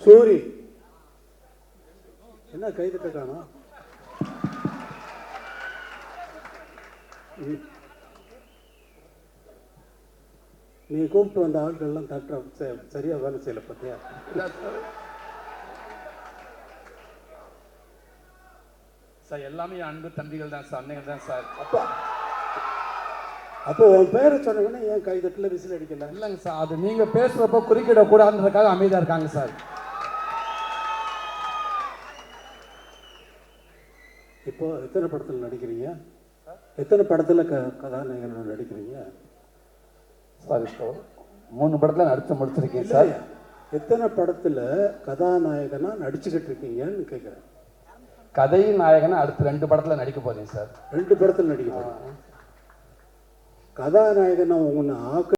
சூரி என்ன கைதட்ட காணோம்? நீ கூப்பிட்டு வந்த ஆட்கள்லாம் தட்ட சரியா வேலை செய்யல பார்த்தியா? சார் எல்லாமே அன்பு தம்பிகள் தான் சார், அன்னைகள் தான் சார். அப்போ உன் பேரை சொன்னீங்கன்னா ஏன் கைதட்டில் விசில் அடிக்கல? இல்லைங்க சார், அது நீங்க பேசுறப்ப குறுக்கிடக்கூடாதுன்றதுக்காக அமைதியா இருக்காங்க சார். இப்போ எத்தனை படத்தில் நடிக்கிறீங்க? எத்தனை படத்தில் கதாநாயகன் நடிக்கிறீங்க சார்? இப்போ 3 படத்தில் நடிச்சு முடிச்சிருக்கேன் சார். எத்தனை படத்தில் கதாநாயகனா நடிச்சுக்கிட்டு இருக்கீங்கன்னு கேட்குறேன். கதை நாயகனை அடுத்து 2 படத்தில் நடிக்க போறேன் சார். 2 படத்தில் நடிக்க போறேன். கதாநாயகனா உங்களை